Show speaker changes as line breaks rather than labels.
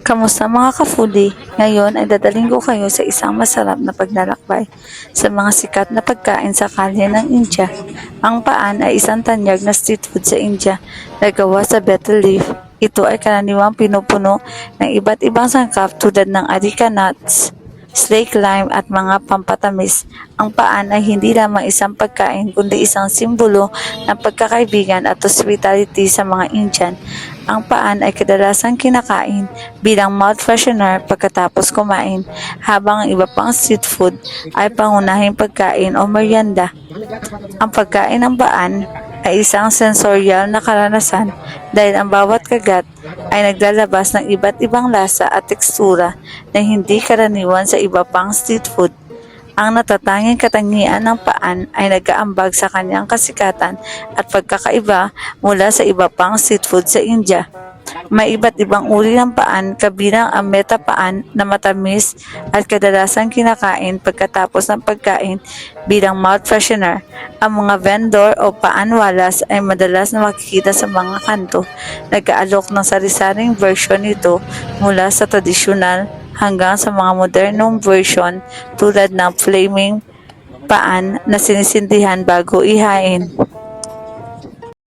Kamusta mga ka-foodie? Ngayon ay dadaling ko kayo sa isang masarap na paglalakbay sa mga sikat na pagkain sa kalye ng India. Ang paan ay isang tanyag na street food sa India na gawa sa betel leaf. Ito ay karaniwang pinupuno ng iba't ibang sangkap tulad ng areca nuts, slake lime at mga pampatamis. Ang paan ay hindi lamang isang pagkain kundi isang simbolo ng pagkakaibigan at hospitality sa mga Indian. Ang paan ay kadalasang kinakain bilang mouth freshener pagkatapos kumain, habang ang iba pang street food ay pangunahing pagkain o merienda. Ang pagkain ng paan ay isang sensorial na karanasan dahil ang bawat kagat ay naglalabas ng iba't ibang lasa at tekstura na hindi karaniwan sa iba pang street food. Ang natatanging katangian ng paan ay nag-aambag sa kanyang kasikatan at pagkakaiba mula sa iba pang street food sa India. May iba't ibang uri ng paan kabilang ang meta paan na matamis at kadalasang kinakain pagkatapos ng pagkain bilang mouth freshener. Ang mga vendor o paanwalas ay madalas na makikita sa mga kanto. Nag-aalok ng sari-saring version nito mula sa tradisyonal hanggang sa mga modernong version tulad ng flaming paan na sinisindihan bago ihain.